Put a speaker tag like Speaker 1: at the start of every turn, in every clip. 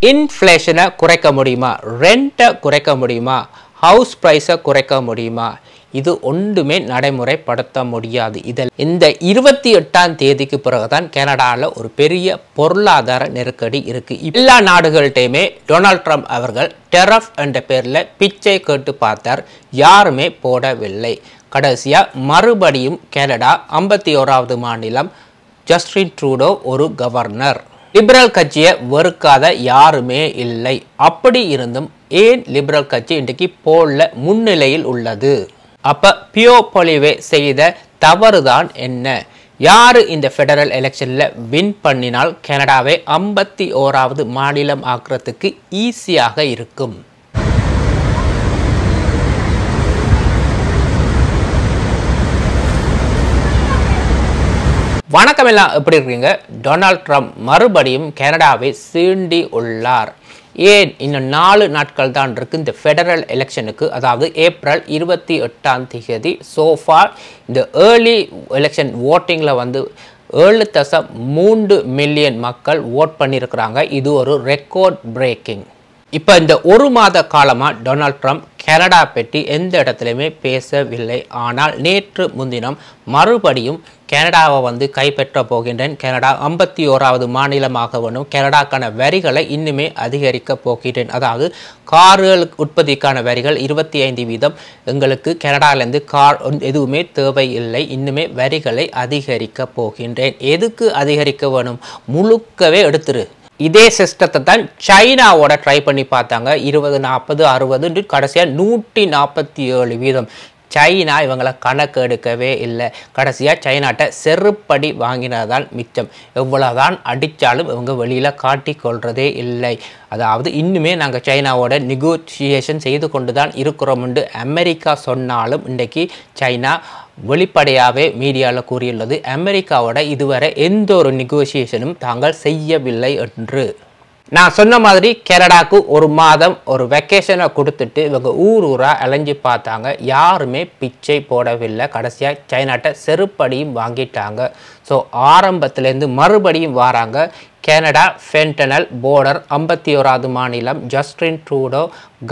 Speaker 1: இன்ஃப்ளேஷனை குறைக்க முடியுமா, ரெண்ட்டை குறைக்க முடியுமா, ஹவுஸ் ப்ரைஸை குறைக்க முடியுமா? இது ஒன்றுமே நடைமுறைப்படுத்த முடியாது. இதில் இந்த 28ஆம் தேதிக்கு பிறகுதான் கனடாவில் ஒரு பெரிய பொருளாதார நெருக்கடி இருக்குது. எல்லா நாடுகள்கிட்டையுமே டொனால்ட் ட்ரம்ப் அவர்கள் டெரஃப் என்ற பேரில் பிச்சை கேட்டு பார்த்தார், யாருமே போடவில்லை. கடைசியாக மறுபடியும் கனடா 51வது மாநிலம், ஜஸ்டின் ட்ரூடோ ஒரு கவர்னர். லிபரல் கட்சியை வெறுக்காத யாருமே இல்லை. அப்படி இருந்தும் ஏன் லிபரல் கட்சி இன்றைக்கு போல்ல முன்னிலையில் உள்ளது? அப்ப பியோ பொலிவே செய்த தவறுதான் என்ன? யாரு இந்த ஃபெடரல் எலெக்ஷன்ல வின் பண்ணினால் கனடாவை 51வது மாநிலம் ஆக்குறதுக்கு ஈஸியாக இருக்கும்? வணக்கம், எல்லாம் எப்படி இருக்கீங்க? டொனால்ட் ட்ரம்ப் மறுபடியும் கனடாவை சீண்டி உள்ளார். ஏன் இன்னும் 4 நாட்கள் தான் இருக்கு இந்த ஃபெடரல் எலெக்ஷனுக்கு, அதாவது ஏப்ரல் 28ஆம் தேதி. சோஃபார் இந்த ஏர்லி எலெக்ஷன் ஓட்டிங்கில் வந்து 7.3 மில்லியன் மக்கள் ஓட் பண்ணியிருக்கிறாங்க. இது ஒரு ரெக்கார்ட் பிரேக்கிங். இப்போ இந்த ஒரு மாத காலமாக டொனால்ட் ட்ரம்ப் கனடா பற்றி எந்த இடத்துலையுமே பேசவில்லை. ஆனால் நேற்று முன்தினம் மறுபடியும் கனடாவை வந்து கைப்பற்ற போகின்றேன், கனடா 51வது மாநிலமாக வேணும், கனடாக்கான வரிகளை இன்னுமே அதிகரிக்க போகின்றேன். அதாவது கார்கள் உற்பத்திக்கான வரிகள் 25%. எங்களுக்கு கனடாவிலேருந்து கார் எதுவுமே தேவையில்லை, இன்னுமே வரிகளை அதிகரிக்க போகின்றேன். எதுக்கு அதிகரிக்க வேணும்? முழுக்கவே எடுத்துரு. இதே சிஸ்டத்தை தான் சைனாவோட ட்ரை பண்ணி பார்த்தாங்க. 20, 40, 60 கடைசியாக 147%. சைனா இவங்களை கணக்கு எடுக்கவே இல்லை. கடைசியாக சைனாட்ட செருப்படி வாங்கினதான் மிச்சம். எவ்வளோதான் அடித்தாலும் இவங்க வெளியில் காட்டிக்கொள்றதே இல்லை. அதாவது இன்னுமே நாங்கள் சைனாவோட நெகோசியேஷன் செய்து கொண்டு தான் இருக்கிறோம் என்று அமெரிக்கா சொன்னாலும் இன்றைக்கு சைனா வெளிப்படையாகவே மீடியாவில் கூறியுள்ளது, அமெரிக்காவோட இதுவரை எந்த ஒரு நெகோசியேஷனும் தாங்கள் செய்யவில்லை என்று. நான் சொன்ன மாதிரி கனடாவுக்கு ஒரு மாதம் ஒரு வெக்கேஷனை கொடுத்துட்டு இவங்க ஊராக அலைஞ்சு பார்த்தாங்க, யாருமே பிச்சை போடவில்லை. கடைசியாக சைனாட்ட செருப்படியும் வாங்கிட்டாங்க. ஸோ ஆரம்பத்துலேருந்து மறுபடியும் வராங்க. கனடா ஃபென்டனல் போர்டர் 51வது மாநிலம், ஜஸ்டின் ட்ரூடோ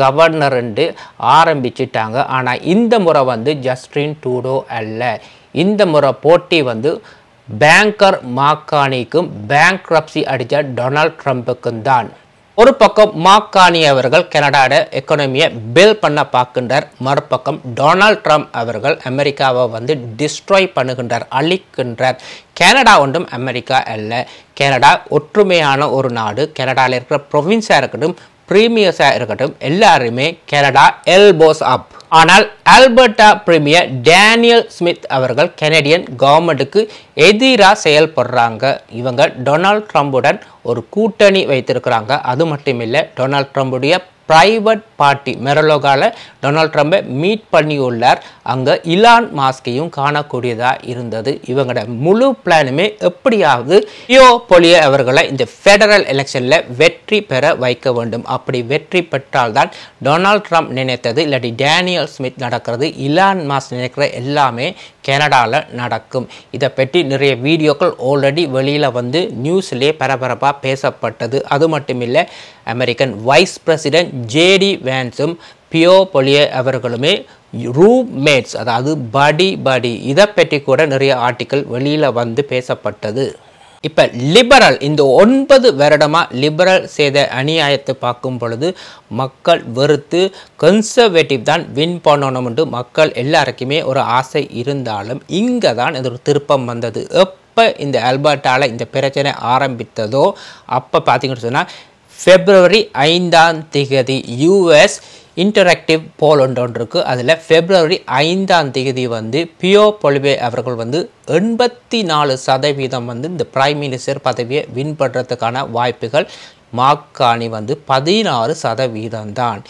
Speaker 1: கவர்னர் ஆரம்பிச்சிட்டாங்க. ஆனால் இந்த முறை வந்து ஜஸ்டின் ட்ரூடோ அல்ல, இந்த முறை போட்டி வந்து பேங்கர் மாக்கானிக்கும் பேங்க்ரப்சி அடித்த டொனால்ட் ட்ரம்புக்கும் தான். ஒரு பக்கம் மாக்கானி அவர்கள் கனடாவோட எக்கனாமியை பில் பண்ண பார்க்கின்றார், மறுபக்கம் டொனால்ட் ட்ரம்ப் அவர்கள் அமெரிக்காவை வந்து டிஸ்ட்ராய் பண்ணுகின்றார், அழிக்கின்றார். கனடா ஒன்றும் அமெரிக்கா அல்ல, கனடா ஒற்றுமையான ஒரு நாடு. கனடாவில் இருக்கிற ப்ரொவின்ஸாக இருக்கட்டும், பிரீமியர்ஸாக இருக்கட்டும், எல்லாருமே கனடா எல்போஸ் அப். ஆனால் ஆல்பர்டா பிரீமியர் டேனியல் ஸ்மித் அவர்கள் கனடியன் கவர்மெண்ட்டுக்கு எதிராக செயல்படுறாங்க. இவங்க டொனால்ட் ட்ரம்புடன் ஒரு கூட்டணி வைத்திருக்கிறாங்க. அது மட்டும் இல்லை, டொனால்ட் ட்ரம்புடைய பிரைவேட் பார்ட்டி மெரலோகாவில் டொனால்ட் ட்ரம்பை மீட் பண்ணியுள்ளார். அங்கே இலான் மாஸ்கையும் காணக்கூடியதாக இருந்தது. இவங்களோட முழு பிளானுமே எப்படியாவது பியோ பொலிவே அவர்களை இந்த ஃபெடரல் எலெக்ஷனில் வெற்றி பெற வைக்க வேண்டும். அப்படி வெற்றி பெற்றால்தான் டொனால்ட் ட்ரம்ப் நினைத்தது, இல்லாட்டி டேனியல் ஸ்மித் நடக்கிறது, இலான் மாஸ் நினைக்கிற எல்லாமே கனடாவில் நடக்கும். இதை பற்றி நிறைய வீடியோக்கள் ஆல்ரெடி வெளியில் வந்து நியூஸ்லேயே பரபரப்பாக பேசப்பட்டது. அது மட்டும் இல்லை, அமெரிக்கன் வைஸ் பிரசிடென்ட் ஜேடி வேன்ஸும் பியோ பொலிவே அவர்களுமே ரூம்மேட்ஸ், அதாவது படி இதை பற்றி கூட நிறைய ஆர்டிக்கல் வெளியில் வந்து பேசப்பட்டது. இப்போ லிபரல் இந்த 9 வருடமாக லிபரல் செய்த அநியாயத்தை பார்க்கும் பொழுது மக்கள் வெறுத்து கன்சர்வேட்டிவ் தான் வின் பண்ணணும் என்று மக்கள் எல்லாருக்குமே ஒரு ஆசை இருந்தாலும் இங்கே தான் இது ஒரு திருப்பம் வந்தது. எப்போ இந்த ஆல்பர்டாவில் இந்த பிரச்சனை ஆரம்பித்ததோ அப்போ பார்த்தீங்கன்னு சொன்னால் February 5ஆம் தேதி யூஎஸ் இன்டராக்டிவ் போல் ஒன்று இருக்குது. அதில் February 5ஆம் தேதி வந்து பியோ பொலிவே அவர்கள் வந்து 84% வந்து இந்த பிரைம் மினிஸ்டர் பதவியை வின் பண்ணுறதுக்கான வாய்ப்புகள், மாக்கானி வந்து 16% தான்.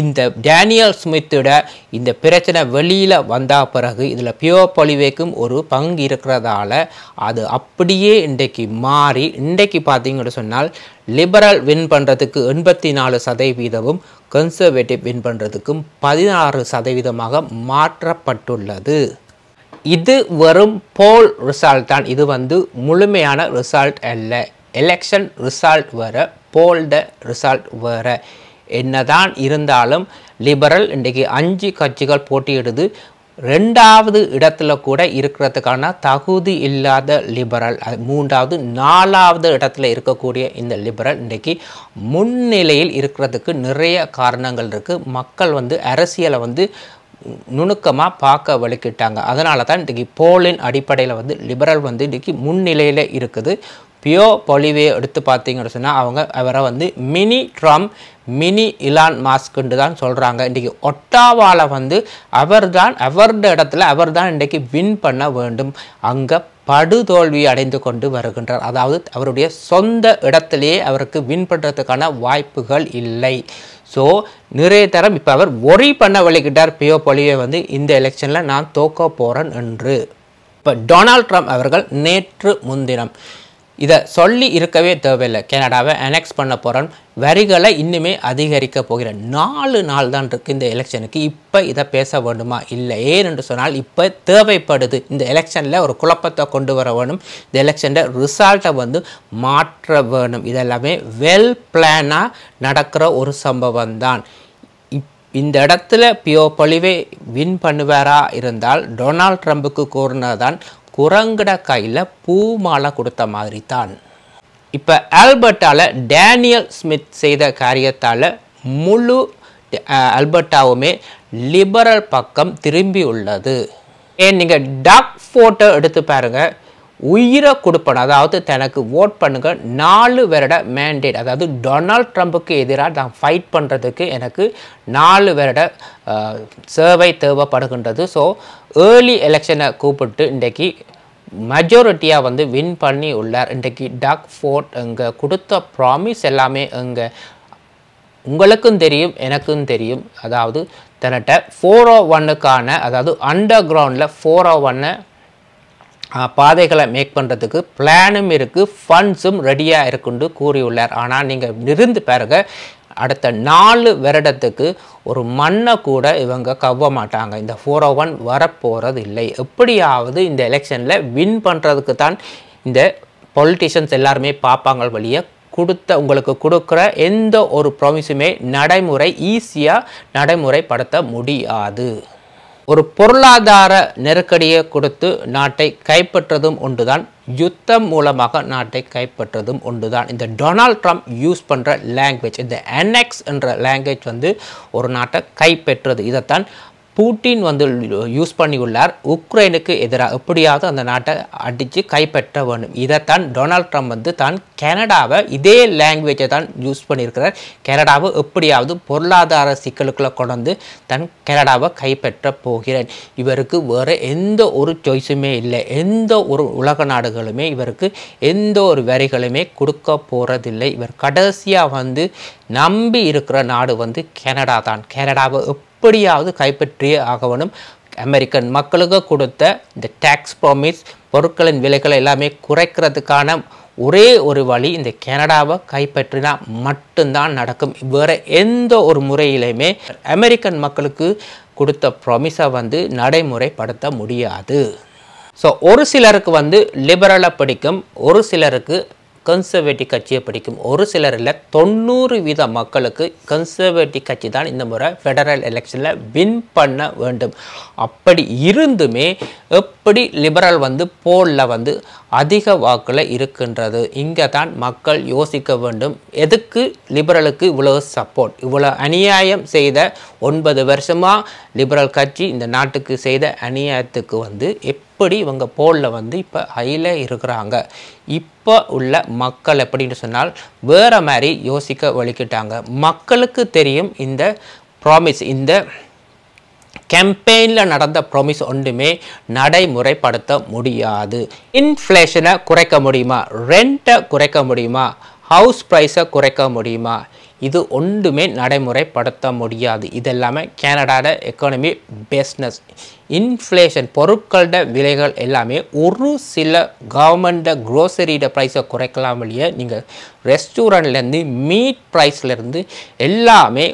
Speaker 1: இந்த டேனியல் ஸ்மித்தோட இந்த பிரச்சனை வெளியில் வந்த பிறகு இதில் பியோ பொலிவேக்கும் ஒரு பங்கு இருக்கிறதால அது அப்படியே இன்றைக்கு மாறி, இன்றைக்கு பார்த்தீங்கன்னு சொன்னால் லிபரல் வின் பண்ணுறதுக்கு 84%, கன்சர்வேட்டிவ் வின் பண்ணுறதுக்கும் 16% மாற்றப்பட்டுள்ளது. இது வெறும் போல் ரிசல்ட் தான், இது வந்து முழுமையான ரிசல்ட் அல்ல. எலெக்ஷன் ரிசல்ட் வர போல்ட ரிசல்ட் வேறு. என்னதான் இருந்தாலும் லிபரல் இன்றைக்கு 5 கட்சிகள் போட்டியிடுது. 2வது இடத்துல கூட இருக்கிறதுக்கான தகுதி இல்லாத லிபரல் 3வது 4வது இடத்துல இருக்கக்கூடிய இந்த லிபரல் இன்றைக்கு முன்னிலையில் இருக்கிறதுக்கு நிறைய காரணங்கள் இருக்குது. மக்கள் அரசியலை நுணுக்கமாக பார்க்க வலிக்கிட்டாங்க. அதனால தான் இன்றைக்கி போலின் அடிப்படையில் லிபரல் இன்றைக்கி முன்னிலையில் இருக்குது. பியோ பொலிவே எடுத்து பார்த்தீங்கன்னு சொன்னால் அவரை மினி ட்ரம்ப், மினி இலான் மாஸ்க்குன்னு தான் சொல்கிறாங்க. இன்றைக்கி ஒட்டாவாவில் அவருடைய இடத்துல அவர் தான் இன்றைக்கி வின் பண்ண வேண்டும். அங்கே படுதோல்வி அடைந்து கொண்டு வருகின்றார். அதாவது அவருடைய சொந்த இடத்திலேயே அவருக்கு வின் பண்ணுறதுக்கான வாய்ப்புகள் இல்லை. ஸோ நிறைய தரம் இப்போ அவர் ஒரி பண்ண வலிக்கிட்டார் பியோ பொலிவே இந்த எலெக்ஷனில் நான் தோக்க போகிறேன் என்று. இப்போ டொனால்ட் ட்ரம்ப் அவர்கள் நேற்று முன்தினம் இதை சொல்லி இருக்கவே தேவையில்லை, கனடாவை அனெக்ஸ் பண்ண போகிறேன், வரிகளை இன்னுமே அதிகரிக்க போகிறேன். 4 நாள் தான் இருக்குது இந்த எலெக்ஷனுக்கு. இப்போ இதை பேச வேண்டுமா? இல்லை. ஏனென்று சொன்னால் இப்போ தேவைப்படுது. இந்த எலெக்ஷனில் ஒரு குழப்பத்தை கொண்டு வர வேணும். இந்த எலெக்ஷனில் ரிசல்ட்டை மாற்ற வேணும். இதெல்லாமே வெல் பிளானாக நடக்கிற ஒரு சம்பவம் தான். இந்த இடத்துல பியோ பொலிவே வின் பண்ணுவாரா இருந்தால் டொனால்ட் ட்ரம்புக்கு கூறினதான் குரங்கட கையில் பூ மாலை கொடுத்த மாதிரி தான். இப்போ ஆல்பர்ட்டாவில் டேனியல் ஸ்மித் செய்த காரியத்தால் முழு ஆல்பர்ட்டாவுமே லிபரல் பக்கம் திரும்பி உள்ளது. நீங்கள் டாக் ஃபோட்டோ எடுத்து பாருங்கள். உயிரை கொடுப்பேன், அதாவது தனக்கு ஓட் பண்ணுங்க, 4 வருட மேண்டேட், அதாவது டொனால்ட் ட்ரம்புக்கு எதிராக நான் ஃபைட் பண்ணுறதுக்கு எனக்கு 4 வருட சேவை தேவைப்படுகின்றது. ஸோ ஏர்லி எலெக்ஷனை கூப்பிட்டு இன்றைக்கி மெஜாரிட்டியாக வின் பண்ணி உள்ளார். இன்றைக்கி டாக் ஃபோர்ட் எங்கே கொடுத்த ப்ராமிஸ் எல்லாமே உங்களுக்கும் தெரியும், எனக்கும் தெரியும். அதாவது தன்னிட்ட 401க்கான, அதாவது அண்டர் கிரவுண்டில் 401 பாதைகளை மேக் பண்ணுறதுக்கு பிளானும் இருக்குது, ஃபண்ட்ஸும் ரெடியாக இருக்குன்னு கூறியுள்ளார். ஆனால் நீங்கள் இருந்து பாருங்க, அடுத்த 4 வருடத்துக்கு ஒரு மண்ணை கூட இவங்க கவ்வ மாட்டாங்க. இந்த 401 வரப்போகிறது இல்லை. எப்படியாவது இந்த எலெக்ஷனில் வின் பண்ணுறதுக்கு தான் இந்த பொலிட்டிஷியன்ஸ் எல்லாருமே பார்ப்பாங்க வழியை. உங்களுக்கு கொடுக்குற எந்த ஒரு ப்ராமிஸுமே ஈஸியாக நடைமுறைப்படுத்த முடியாது. ஒரு பொருளாதார நெருக்கடியை கொடுத்து நாட்டை கைப்பற்றதும் ஒன்றுதான், யுத்தம் மூலமாக நாட்டை கைப்பற்றதும் ஒன்றுதான். இந்த டொனால்ட் ட்ரம்ப் யூஸ் பண்ணுற லாங்குவேஜ், இந்த அனெக்ஸ் என்ற லாங்குவேஜ் ஒரு நாட்டை கைப்பற்றது. இதைத்தான் புட்டின் யூஸ் பண்ணியுள்ளார். உக்ரைனுக்கு எதிராக எப்படியாவது அந்த நாட்டை அடித்து கைப்பற்ற வேண்டும். இதைத்தான் டொனால்ட் ட்ரம்ப் தான் கனடாவை இதே லாங்குவேஜை தான் யூஸ் பண்ணியிருக்கிறார். கனடாவை எப்படியாவது பொருளாதார சிக்கலுக்குள்ளே கொண்டு தன் கனடாவை கைப்பற்ற போகிறேன். இவருக்கு வேறு எந்த ஒரு சாய்ஸுமே இல்லை. எந்த ஒரு உலக நாடுகளுமே இவருக்கு எந்த ஒரு வரிகளுமே கொடுக்க போகிறதில்லை. இவர் கடைசியாக நம்பி இருக்கிற நாடு கனடா தான். கனடாவை எப்படியாவது கைப்பற்றியே ஆகணும். அமெரிக்கன் மக்களுக்கு கொடுத்த இந்த டேக்ஸ் ப்ராமிஸ், பொருட்களின் விலைகளை எல்லாமே குறைக்கிறதுக்கான ஒரே ஒரு வழி இந்த கனடாவை கைப்பற்றினா மட்டும்தான் நடக்கும். வேறு எந்த ஒரு முறையிலையுமே அமெரிக்கன் மக்களுக்கு கொடுத்த ப்ராமிஸை நடைமுறைப்படுத்த முடியாது. ஸோ ஒரு சிலருக்கு லிபரலை பிடிக்கும், ஒரு சிலருக்கு கன்சர்வேட்டிவ் கட்சியை பிடிக்கும். ஒரு சிலரில் 90% மக்களுக்கு கன்சர்வேட்டிவ் கட்சி தான் இந்த முறை ஃபெடரல் எலெக்ஷனில் வின் பண்ண வேண்டும். அப்படி இருந்துமே எப்படி லிபரல் போலில் அதிக வாக்கில் இருக்கின்றது? இங்கே தான் மக்கள் யோசிக்க வேண்டும். எதுக்கு லிபரலுக்கு இவ்வளோ சப்போர்ட்? இவ்வளோ அநியாயம் செய்த 9 வருஷமாக லிபரல் கட்சி இந்த நாட்டுக்கு செய்த அநியாயத்துக்கு எப்படி இவங்க போலில் இப்போ ஹையில் இருக்கிறாங்க? இப்போ உள்ள மக்கள் எப்படின்னு சொன்னால் வேறு மாதிரி யோசிக்க வலிக்கிட்டாங்க. மக்களுக்கு தெரியும் இந்த ப்ராமிஸ், இந்த கேம்பெயினில் நடந்த ப்ராமிஸ் ஒன்றுமே நடைமுறைப்படுத்த முடியாது. இன்ஃப்ளேஷனை குறைக்க முடியுமா? ரெண்ட்டை குறைக்க முடியுமா? ஹவுஸ் ப்ரைஸை குறைக்க முடியுமா? இது ஒன்றுமே நடைமுறைப்படுத்த முடியாது. இதெல்லாமே கனடாட எக்கானமி பிஸ்னஸ். இன்ஃப்ளேஷன், பொருட்களோட விலைகள் எல்லாமே ஒரு சில கவர்மெண்ட க்ரோசரியோட ப்ரைஸை குறைக்கலாம் இல்லையா? நீங்கள் ரெஸ்டாரண்ட்லேருந்து மீட் ப்ரைஸ்லேருந்து எல்லாமே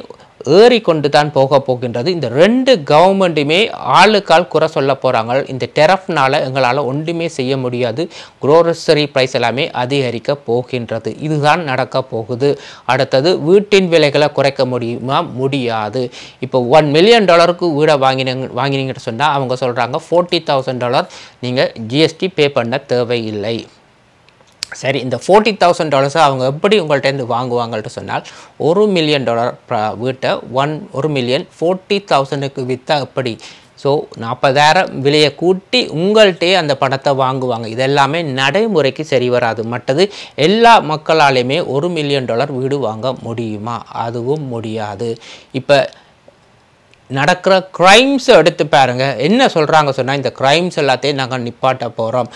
Speaker 1: ஏறிக்கொண்டு தான் போகின்றது. இந்த ரெண்டு கவர்மெண்ட்டுமே ஆளுக்கால் குறை சொல்ல போகிறாங்க. இந்த டெரஃப்னால எங்களால் ஒன்றுமே செய்ய முடியாது, குரோசரி ப்ரைஸ் எல்லாமே அதிகரிக்க போகின்றது. இதுதான் நடக்க போகுது. அடுத்தது வீட்டின் விலைகளை குறைக்க முடியுமா? முடியாது. இப்போ $1 million வீடை வாங்கினீங்கன்னு சொன்னால் அவங்க சொல்கிறாங்க $40,000 நீங்கள் ஜிஎஸ்டி பே பண்ண தேவையில்லை. சரி, இந்த $40,000 அவங்க எப்படி உங்கள்கிட்ட வாங்குவாங்கள்ட்டு சொன்னால் $1 million வீட்டை $1,40,000 விற்றா எப்படி? ஸோ 40,000 விலையை கூட்டி உங்கள்கிட்டே அந்த பணத்தை வாங்குவாங்க. இதெல்லாமே நடைமுறைக்கு சரி வராது. மற்றது எல்லா மக்களாலையுமே $1 million வீடு வாங்க முடியுமா? அதுவும் முடியாது. இப்போ நடக்கிற க்ரைம்ஸை எடுத்து பாருங்கள். என்ன சொல்கிறாங்க சொன்னால் இந்த க்ரைம்ஸ் எல்லாத்தையும் நாங்கள் நிப்பாட்ட போகிறோம்,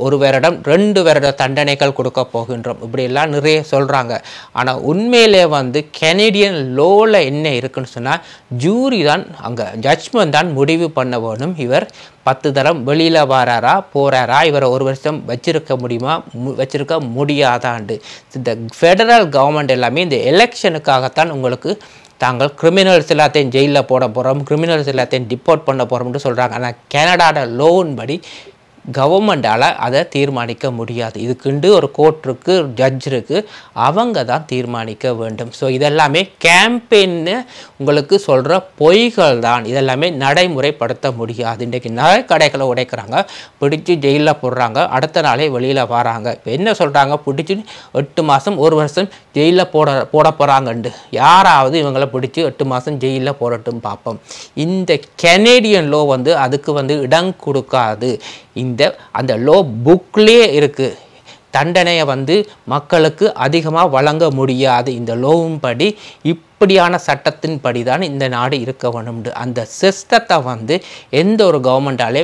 Speaker 1: 1 வருடம் 2 வருட தண்டனைகள் கொடுக்க போகின்றோம், இப்படியெல்லாம் நிறைய சொல்கிறாங்க. ஆனால் உண்மையிலே கெனடியன் லோவில் என்ன இருக்குன்னு சொன்னால் ஜூரி தான், அங்கே ஜட்ஜ்மெண்ட் தான் முடிவு பண்ண வேணும். இவர் 10 தரம் வெளியில் வராரா போகிறாரா, இவரை 1 வருஷம் வச்சிருக்க முடியுமா வச்சிருக்க முடியாதாண்டு. இந்த ஃபெடரல் கவர்மெண்ட் எல்லாமே இந்த எலெக்ஷனுக்காகத்தான் உங்களுக்கு தாங்கள் கிரிமினல்ஸ் எல்லாத்தையும் ஜெயிலில் போட போகிறோம், கிரிமினல்ஸ் எல்லாத்தையும் டிப்போர்ட் பண்ண போகிறோம்னு சொல்கிறாங்க. ஆனால் கனடாட லோன் படி கவர்மெண்டால் அதை தீர்மானிக்க முடியாது. இதுக்குண்டு ஒரு கோர்ட் இருக்குது, ஜட்ஜ் இருக்குது, அவங்க தான் தீர்மானிக்க வேண்டும். ஸோ இதெல்லாமே கேம்பெயின்னு உங்களுக்கு சொல்கிற பொய்கள் தான். இதெல்லாமே நடைமுறைப்படுத்த முடியாது. இன்றைக்கு நிறைய கடைகளை உடைக்கிறாங்க, பிடிச்சி ஜெயிலில் போடுறாங்க, அடுத்த நாளே வெளியில் வராங்க. இப்போ என்ன சொல்கிறாங்க, பிடிச்சி 8 மாதம் 1 வருஷம் ஜெயிலில் போட போகிறாங்கண்டு. யாராவது இவங்களை பிடிச்சி 8 மாதம் ஜெயிலில் போடட்டும் பார்ப்போம். இந்த கெனேடியன் லோ அதுக்கு இடம் கொடுக்காது. அந்த லோ புக்லேயே இருக்குது. தண்டனையை மக்களுக்கு அதிகமாக வழங்க முடியாது. இந்த லோவும் படி இப்படியான சட்டத்தின் படி தான் இந்த நாடு இருக்க வேணும்னு அந்த சிஸ்டத்தை எந்த ஒரு கவர்மெண்டாலே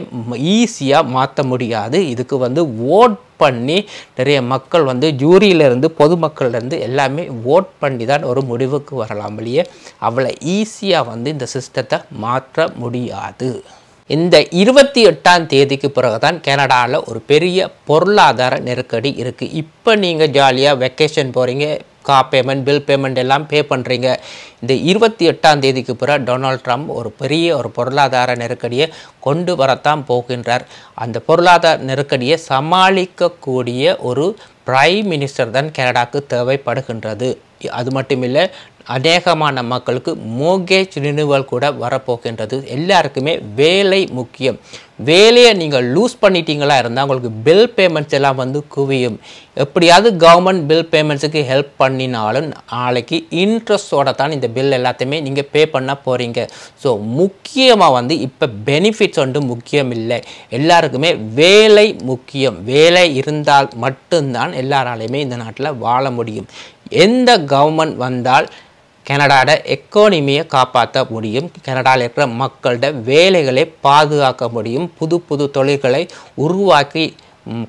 Speaker 1: ஈஸியாக மாற்ற முடியாது. இதுக்கு ஓட் பண்ணி நிறைய மக்கள் ஜூரியிலேருந்து பொதுமக்கள்லேருந்து எல்லாமே ஓட் பண்ணி தான் ஒரு முடிவுக்கு வரலாம். இல்லையே அவ்வளோ ஈஸியாக இந்த சிஸ்டத்தை மாற்ற முடியாது. இந்த 28ஆம் தேதிக்கு பிறகு தான் கனடாவில் ஒரு பெரிய பொருளாதார நெருக்கடி இருக்குது. இப்போ நீங்கள் ஜாலியாக வெக்கேஷன் போகிறீங்க, பேமெண்ட் பில் பேமெண்ட் எல்லாம் பே பண்ணுறீங்க. இந்த 28ஆம் தேதிக்கு பிறகு டொனால்ட் ட்ரம்ப் ஒரு பெரிய ஒரு பொருளாதார நெருக்கடியை கொண்டு வரத்தான் போகின்றார். அந்த பொருளாதார நெருக்கடியை சமாளிக்கக்கூடிய ஒரு பிரைம் மினிஸ்டர் தான் கனடாவுக்கு தேவைப்படுகின்றது. அது மட்டுமில்லை, அநேகமான மக்களுக்கு மோர்கேஜ் ரினிவல் கூட வரப்போகின்றது. எல்லாருக்குமே வேலை முக்கியம். வேலையை நீங்கள் லூஸ் பண்ணிட்டீங்களா இருந்தால் உங்களுக்கு பில் பேமெண்ட்ஸ் எல்லாம் குவியும். எப்படியாவது கவர்மெண்ட் பில் பேமெண்ட்ஸுக்கு ஹெல்ப் பண்ணினாலும் நாளைக்கு இன்ட்ரெஸ்டோட தான் இந்த பில் எல்லாத்தையுமே நீங்கள் பே பண்ண போகிறீங்க. ஸோ முக்கியமாக இப்போ பெனிஃபிட்ஸ் முக்கியம் இல்லை, எல்லாருக்குமே வேலை முக்கியம். வேலை இருந்தால் மட்டும்தான் எல்லாராலையுமே இந்த நாட்டில் வாழ முடியும். எந்த கவர்மெண்ட் வந்தால் கனடாட எக்கானமியை காப்பாற்ற முடியும், கனடாவில் இருக்கிற மக்களோட வேலைகளை பாதுகாக்க முடியும், புது புது தொழில்களை உருவாக்கி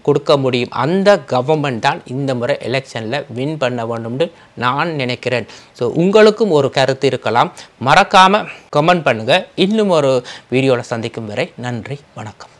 Speaker 1: கொடுக்க முடியும். அந்த கவர்மெண்ட் தான் இந்த முறை எலெக்ஷனில் வின் பண்ண வேண்டும்னு நான் நினைக்கிறேன். ஸோ உங்களுக்கும் ஒரு கருத்து இருக்கலாம், மறக்காமல் கமெண்ட் பண்ணுங்கள். இன்னும் ஒரு வீடியோவில் சந்திக்கும் வரை நன்றி, வணக்கம்.